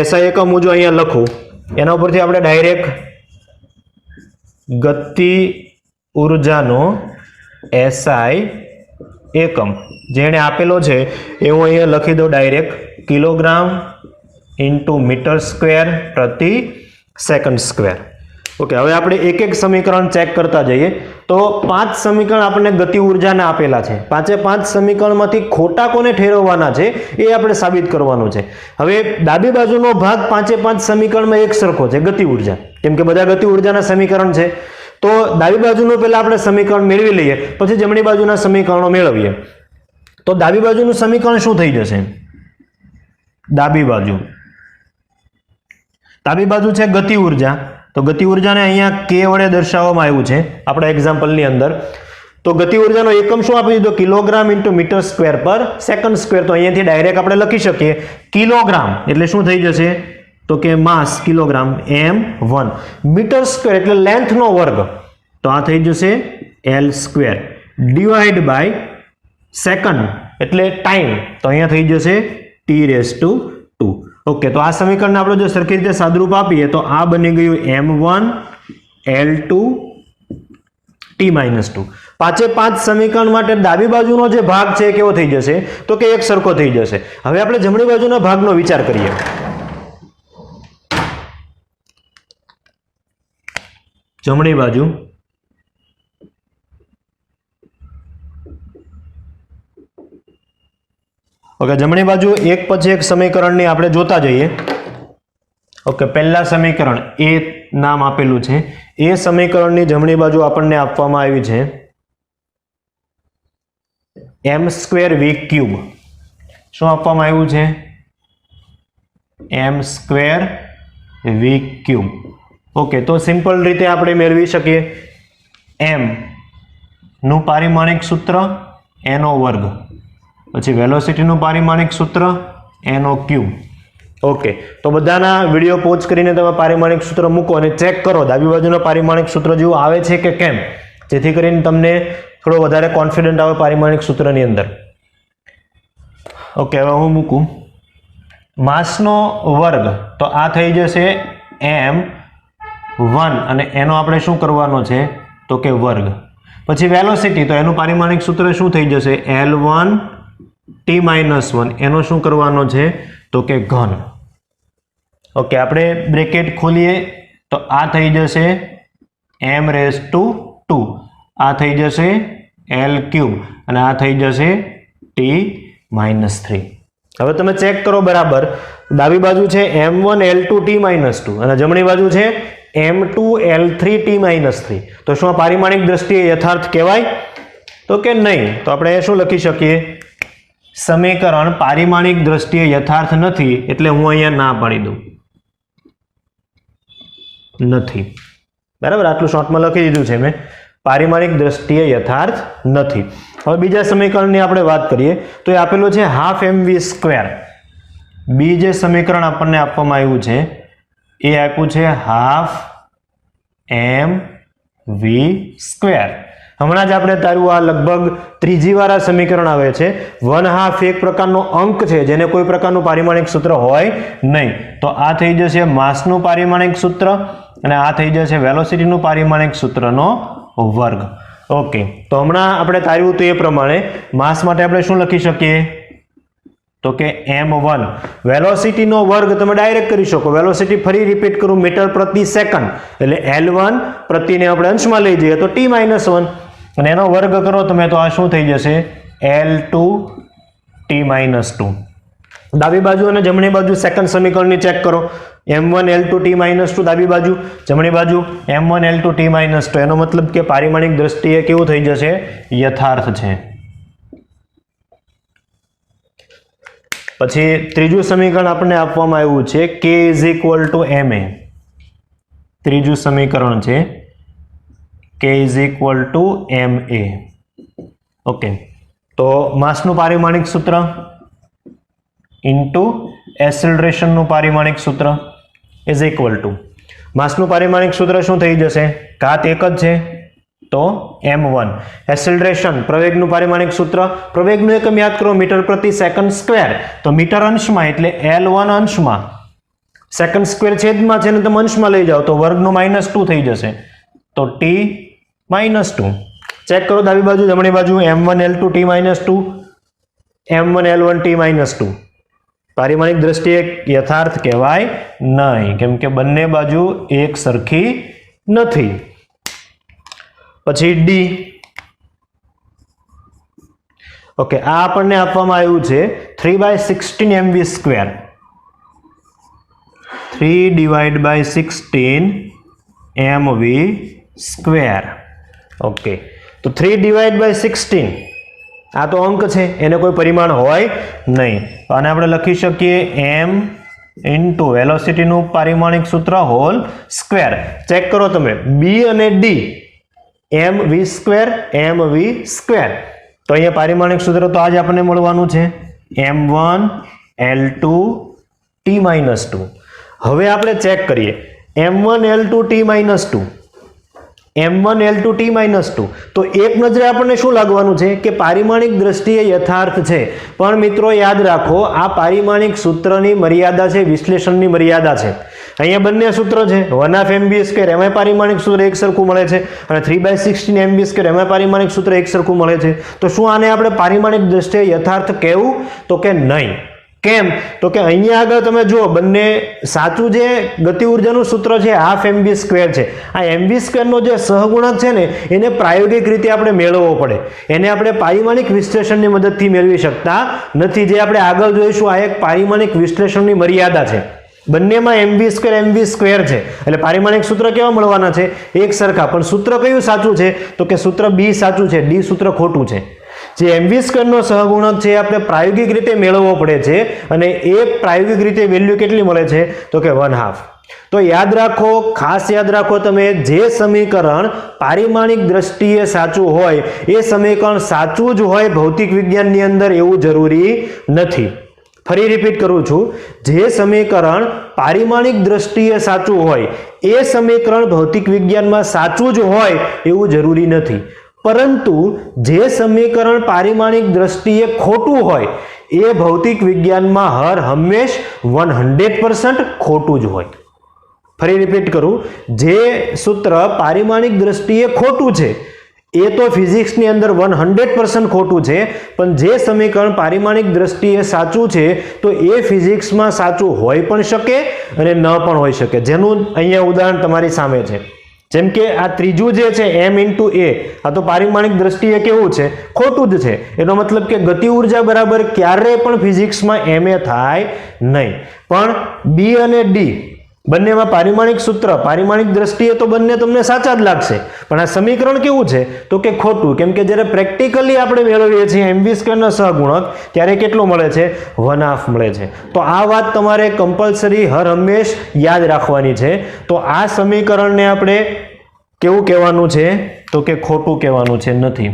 એસઆઈ એકમ હું જો અહીંયા લખું એના ઉપરથી આપણે ડાયરેક્ટ ગતિ ઉર્જાનો એસઆઈ એકમ જેણે આપેલો છે એ હું અહીંયા લખી દઉં direct kilogram into metre square પ્રતિ સેકન્ડ સ્ક્વેર. ઓકે, હવે આપણે એક એક સમીકરણ ચેક કરતા જઈએ. તો 5 સમીકરણ આપણને ગતિ ઉર્જાના આપેલા છે. 5 સમીકરણમાંથી ખોટા કોને ઠેરવવાના છે એ આપણે સાબિત કરવાનું છે. હવે ડાબી બાજુનો ભાગ 5 સમીકરણમાં એક સરખો છે, ગતિ ઉર્જા, કેમ કે બધા ગતિ ઉર્જાના સમીકરણ છે. તો ડાબી બાજુનું પહેલા આપણે સમીકરણ મેળવી લઈએ, પછી જમણી બાજુના સમીકરણો મેળવીએ. તો ડાબી બાજુનું સમીકરણ શું થઈ જશે? ડાબી બાજુ છે ગતિ ઉર્જા. તો ગતિ ઉર્જાને અહીંયા k વડે દર્શાવવામાં આવ્યું છે આપણા એક્ઝામ્પલની અંદર. તો ગતિ ઉર્જાનો એકમ શું આપી દીધો? Kilogram into metre square per second square. તો અહીંયાથી ડાયરેક્ટ આપણે લખી શકીએ કિલોગ્રામ એટલે શું થઈ જશે? તો કે માસ કિલોગ્રામ m1. મીટર સ્ક્વેર એટલે લેન્થનો વર્ગ, તો આ થઈ જશે l square divide by second એટલે ટાઈમ, તો અહીંયા થઈ જશે t⁻². ઓકે, તો આ સમીકરણને આપણે જો સરખી રીતે સાદુરૂપ આપીએ તો આ બની ગયું m1 l2 t-2. 5 સમીકરણ માટે ડાબી બાજુનો જે ભાગ છે એ કેવો થઈ જશે? તો કે એક સરખો થઈ જશે. હવે આપણે જમણી બાજુના ભાગનો વિચાર કરીએ. જમણી બાજુ ઓકે, જમણી બાજુ એક પછી એક સમીકરણની આપણે જોતા જઈએ. ઓકે, પહેલા સમીકરણ એ નામ આપેલું છે. એ સમીકરણની જમણી બાજુ આપણને આપવામાં આવી છે m²v³. શું આપવામાં આવ્યું છે? m²v³. ઓકે, તો સિમ્પલ રીતે આપણે મેળવી શકીએ m નું પારિમાણિક સૂત્ર એનો વર્ગ, પછી વેલોસિટીનું પારિમાણિક સૂત્ર એનો ક્યુબ. ઓકે, તો બધાના વિડીયો પોઝ કરીને તમે પારિમાણિક સૂત્ર મૂકો અને ચેક કરો ડાબી બાજુના પારિમાણિક સૂત્ર જેવું આવે છે કે કેમ, જેથી કરીને તમને થોડો વધારે કોન્ફિડન્ટ આવે પારિમાણિક સૂત્રની અંદર. ઓકે, હવે હું મૂકું માસનો વર્ગ, તો આ થઈ જશે m1 અને એનો આપણે શું કરવાનો છે? તો કે વર્ગ. પછી વેલોસિટી, તો એનું પારિમાણિક સૂત્ર શું થઈ જશે? l1 t-1. એનો શું કરવાનો છે? તો કે ઘન. ઓકે, આપણે બ્રેકેટ ખોલીએ તો આ થઈ જશે m⁻², આ થઈ જશે l³ અને આ થઈ જશે t-3. હવે તમે ચેક કરો બરાબર, ડાબી બાજુ છે m1 l2 t-2 અને જમણી બાજુ છે m2 l3 t-3. તો શું આ પારિમાણિક દ્રષ્ટિએ યથાર્થ કહેવાય? તો કે નહીં. તો આપણે શું લખી શકીએ? સમીકરણ પારિમાણિક દ્રષ્ટિએ યથાર્થ નથી, એટલે હું અહીંયા ના પાડી દઉં, નથી. બરાબર, આટલું શોર્ટમાં લખી દીધું છે મેં, પારિમાણિક દ્રષ્ટિએ યથાર્થ નથી. હવે બીજા સમીકરણની આપણે વાત કરીએ તો એ આપેલું છે ½mv². બી જે સમીકરણ આપણને આપવામાં આવ્યું છે એ આપ્યું છે ½mv². હમણાં જ આપણે તાર્યું આ લગભગ ત્રીજી વાર આ સમીકરણ આવે છે. 1/2 એક પ્રકારનો અંક છે જેને કોઈ પ્રકારનું પારિમાણિક સૂત્ર હોય નહીં. તો આ થઈ જશે માસનું પારિમાણિક સૂત્ર અને આ થઈ જશે વેલોસિટીનું પારિમાણિક સૂત્રનો વર્ગ. ઓકે, તો હમણાં આપણે તાર્યું તો એ પ્રમાણે માસ માટે આપણે શું લખી શકીએ? તો કે m1. વેલોસિટીનો વર્ગ તમે ડાયરેક્ટ કરી શકો. વેલોસિટી ફરી રિપીટ કરું, મીટર પ્રતિ સેકન્ડ એટલે l1 પ્રતિને આપણે અંશમાં લઈ જઈએ તો t-1 અને એનો વર્ગ કરો તમે તો આ શું થઈ જશે? l2 t-2. ડાબી બાજુ અને જમણી બાજુ સેકન્ડ સમીકરણની ચેક કરો. m1 l2 t-2 ડાબી બાજુ, જમણી બાજુ m1 l2 t-2. એનો મતલબ કે પારિમાણિક દ્રષ્ટિએ કેવું થઈ જશે? યથાર્થ છે. પછી ત્રીજું સમીકરણ આપણને આપવામાં આવ્યું છે k = ma. ત્રીજું સમીકરણ છે k = ma. ઓકે, તો માસનું પારિમાણિક સૂત્ર ઇન્ટુ એસેલરેશનનું પારિમાણિક સૂત્ર ઇઝ ઇક્વલ ટુ, માસનું પારિમાણિક સૂત્ર શું થઈ જશે? ઘાત એક જ છે તો m1. એક્સેલરેશન પ્રવેગનું પારિમાણિક સૂત્ર, પ્રવેગનું એકમ યાદ કરો મીટર પ્રતિ સેકન્ડ સ્ક્વેર, તો મીટર અંશમાં એટલે L1 અંશમાં, સેકન્ડ સ્ક્વેર છેદમાં છે ને તમે અંશમાં લઈ જાઓ તો વર્ગનું -2 થઈ જશે તો t -2. ચેક કરો ડાબી બાજુ જમણી બાજુ m1 L2 t -2, m1 L1 t -2. પારિમાણિક દ્રષ્ટિએ યથાર્થ કહેવાય નહીં, કેમ કે બંને બાજુ એક સરખી નથી. પછી ડી. ઓકે, આ આપણને આપવામાં આવ્યું છે 3/16 mv². 3/16 mv². ઓકે, તો 3/16 આ તો અંક છે, એને કોઈ પરિમાણ હોય નહીં, અને આપણે લખી શકીએ m ઇન્ટુ વેલોસિટીનું પારિમાણિક સૂત્ર હોલ સ્ક્વેર. ચેક કરો તમે બી અને ડી mv². તો અહીંયા પારિમાણિક સૂત્ર તો આજ આપણને મળવાનું છે m1 L2 t -2. હવે આપણે ચેક કરીએ m1 L2 t -2, m1 L2 t -2. તો એક નજરે આપણને શું લાગવાનું છે કે પારિમાણિક દ્રષ્ટિએ યથાર્થ છે, પણ મિત્રો યાદ રાખો આ પારિમાણિક સૂત્રની મર્યાદા છે, વિશ્લેષણની મર્યાદા છે. અહીંયા બંને સૂત્ર છે 1/2 mv², એમાં પારિમાણિક સૂત્ર એક સરખું મળે છે, અને 3/16 mv², એમાં પારિમાણિક સૂત્ર એક સરખું મળે છે. તો શું આને આપણે પારિમાણિક દ્રષ્ટિએ યથાર્થ કહેવું? તો કે નહીં. કેમ? તો કે અહીંયા આગળ તમે જુઓ બંને સાચું જે ગતિ ઉર્જાનું સૂત્ર છે 1/2 mv² છે. આ mv² નો જે સહગુણક છે ને એને પ્રાયોગિક રીતે આપણે મેળવવો પડે, એને આપણે પારિમાણિક વિશ્લેષણની મદદથી મેળવી શકતા નથી. જે આપણે આગળ જોઈશું આ એક પારિમાણિક વિશ્લેષણની મર્યાદા છે. બંનેમાં mv² છે, એટલે પારિમાણિક સૂત્ર કેવા મળવાના છે? એક સરખા. પણ સૂત્ર કયું સાચું છે? તો કે સૂત્ર બી સાચું છે, ડી સૂત્ર ખોટું છે. જે mv² નો સહગુણક છે આપણે પ્રાયોગિક રીતે મેળવવો પડે છે, અને એ પ્રાયોગિક રીતે વેલ્યુ કેટલી મળે છે? તો કે 1/2. તો યાદ રાખો, ખાસ યાદ રાખો તમે, જે સમીકરણ પારિમાણિક દ્રષ્ટિએ સાચું હોય એ સમીકરણ સાચું જ હોય ભૌતિક વિજ્ઞાનની અંદર એવું જરૂરી નથી. ફરી રિપીટ કરું છું, જે સમીકરણ પારિમાણિક દ્રષ્ટિએ સાચું હોય એ સમીકરણ ભૌતિક વિજ્ઞાનમાં સાચું જ હોય એવું જરૂરી નથી. પરંતુ જે સમીકરણ પારિમાણિક દ્રષ્ટિએ ખોટું હોય એ ભૌતિક વિજ્ઞાનમાં હર હંમેશ 100% ખોટું જ હોય. ફરી રિપીટ કરું, જે સૂત્ર પારિમાણિક દ્રષ્ટિએ ખોટું છે એ તો ફિઝિક્સની અંદર 100% ખોટું છે, પણ જે સમીકરણ પારિમાણિક દ્રષ્ટિએ સાચું છે તો એ ફિઝિક્સમાં સાચું હોઈ પણ શકે અને ન પણ હોઈ શકે. જેનું અહીંયા ઉદાહરણ તમારી સામે છે. જેમ કે આ ત્રીજું જે છે m × a, આ તો પારિમાણિક દ્રષ્ટિએ કેવું છે? ખોટું જ છે. એનો મતલબ કે ગતિ ઉર્જા બરાબર ક્યારેય પણ ફિઝિક્સમાં ma થાય નહીં. પણ બી અને ડી બંનેમાં પારિમાણિક સૂત્ર પારિમાણિક દ્રષ્ટિએ તો બંને તમને સાચા જ લાગશે, પણ આ સમીકરણ કેવું છે? તો કે ખોટું. કેમ કે જ્યારે પ્રેક્ટિકલી આપણે મેળવીએ છીએ mv² નો સહગુણક ત્યારે કેટલો મળે છે? 1/2 મળે છે. તો આ વાત તમારે કમ્પલસરી હર હંમેશ યાદ રાખવાની છે. તો આ સમીકરણને આપણે કેવું કહેવાનું છે? તો કે ખોટું કહેવાનું છે, નથી.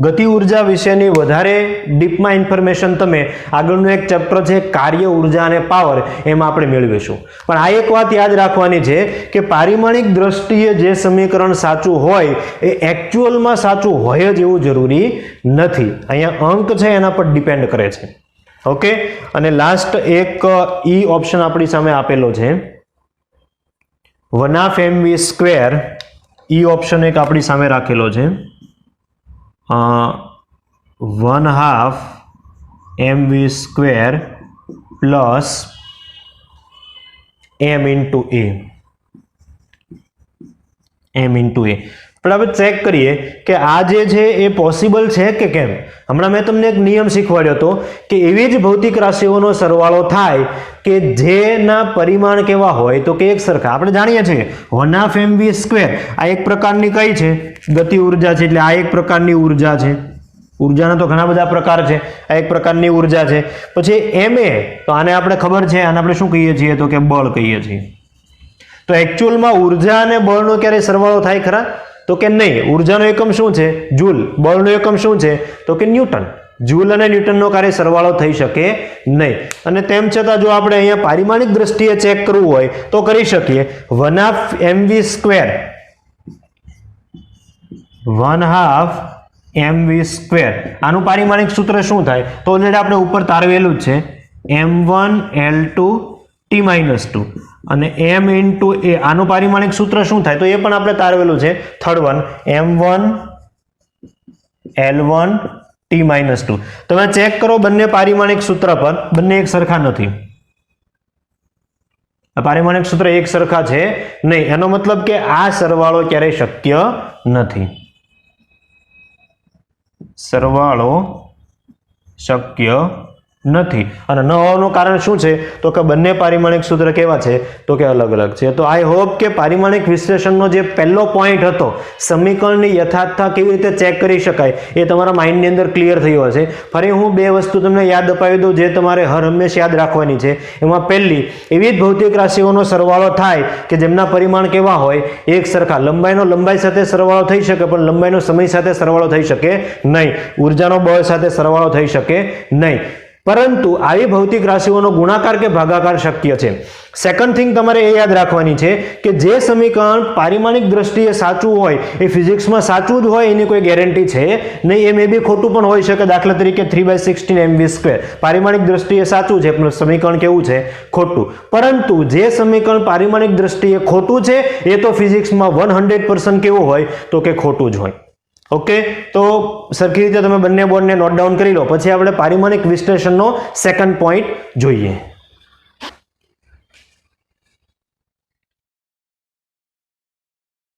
ગતિ ઉર્જા વિશેની વધારે ડીપમાં ઇન્ફોર્મેશન તમે આગળનું એક ચેપ્ટર છે કાર્ય ઉર્જા અને પાવર, એમાં આપણે મેળવીશું. પણ આ એક વાત યાદ રાખવાની છે કે પારિમાણિક દ્રષ્ટિએ જે સમીકરણ સાચું હોય એ એકચ્યુઅલમાં સાચું હોય જ એવું જરૂરી નથી. અહીંયા અંક છે એના પર ડિપેન્ડ કરે છે. ઓકે, અને લાસ્ટ એક ઈ ઓપ્શન આપણી સામે આપેલો છે 1/2 mv². ઈ ઓપ્શન એક આપણી સામે રાખેલો છે 1/2 mv² પ્લસ m × a. પણ આપણે ચેક કરીએ કે આ જે છે એ પોસિબલ છે કે કેમ. હમણાં મેં તમને એક નિયમ શીખવાડ્યો હતો કે એવી જ ભૌતિક રાશિઓનો સરવાળો થાય કે જેના પરિમાણ કેવા હોય? તો કે એક સરખા. આપણે જાણીએ છીએ 1/2 mv², આ એક પ્રકારની કઈ છે? ગતિ ઉર્જા છે. એટલે આ એક પ્રકારની ઉર્જા છે. ઉર્જાના તો ઘણા બધા પ્રકાર છે, આ એક પ્રકારની ઉર્જા છે. પછી ma, તો આને આપણે ખબર છે, આને આપણે શું કહીએ છીએ? તો કે બળ કહીએ છીએ. તો એકચ્યુઅલમાં ઉર્જા અને બળનો ક્યારે સરવાળો થાય ખરા? તો કે નહીં. ઉર્જાનો એકમ શું છે? જૂલ. બળનો એકમ શું છે? તો કે ન્યૂટન. જૂલ અને ન્યૂટનનો કાર્ય સરવાળો થઈ શકે નહીં. અને તેમ છતાં જો આપણે અહીંયા પારિમાણિક દ્રષ્ટિએ ચેક કરવું હોય તો કરી શકીએ. 1/2 mv સ્ક્વેર 1/2 mv સ્ક્વેર આનું પારિમાણિક સૂત્ર શું થાય? તો ઓલરેડી આપણે ઉપર તારવેલું જ છે m1 l2 t-2 અને m into a આનું પારિમાણિક સૂત્ર શું થાય? તો એ પણ આપણે તારવેલું છે third one m1 l1 t-2. તમે ચેક કરો બંને પારિમાણિક સૂત્ર પર બંને એક સરખા નથી. પારિમાણિક સૂત્ર એક સરખા છે નહીં, એનો મતલબ કે આ સરવાળો ક્યારેય શક્ય નથી. સરવાળો શક્ય નથી. અને ન હોવાનું કારણ શું છે? તો કે બંને પારિમાણિક સૂત્ર કેવા છે? તો કે અલગ અલગ છે. તો આઈ હોપ કે પારિમાણિક વિશ્લેષણનો જે પહેલો પોઈન્ટ હતો સમીકરણની યથાર્થતા કેવી રીતે ચેક કરી શકાય એ તમારા માઇન્ડની અંદર ક્લિયર થયો હશે. ફરી હું બે વસ્તુ તમને યાદ અપાવી દઉં જે તમારે હર હંમેશા યાદ રાખવાની છે. એમાં પહેલી, એવી જ ભૌતિક રાશિઓનો સરવાળો થાય કે જેમના પરિમાણ કેવા હોય? એક સરખા. લંબાઈનો લંબાઈ સાથે સરવાળો થઈ શકે પણ લંબાઈનો સમય સાથે સરવાળો થઈ શકે નહીં. ઉર્જાનો બળ સાથે સરવાળો થઈ શકે નહીં. પરંતુ આવી ભૌતિક રાશિઓનો ગુણાકાર કે ભાગાકાર શક્ય છે. સેકન્ડ થિંગ તમારે એ યાદ રાખવાની છે કે જે સમીકરણ પારિમાણિક દ્રષ્ટિએ સાચું હોય એ ફિઝિક્સમાં સાચું જ હોય એની કોઈ ગેરંટી છે નહીં. એ મે બી ખોટું પણ હોઈ શકે. દાખલા તરીકે 3/16 mv સ્ક્વેર પારિમાણિક દ્રષ્ટિએ સાચું છે પણ સમીકરણ કેવું છે? ખોટું. પરંતુ જે સમીકરણ પારિમાણિક દ્રષ્ટિએ ખોટું છે એ તો ફિઝિક્સમાં 100% કેવું હોય? તો કે ખોટું જ હોય. ઓકે, તો સરખી રીતે તમે બંને બોર્ડને નોટ ડાઉન કરી લો. પછી આપણે પારિમાણિક વિશ્લેષણનો સેકન્ડ પોઈન્ટ જોઈએ.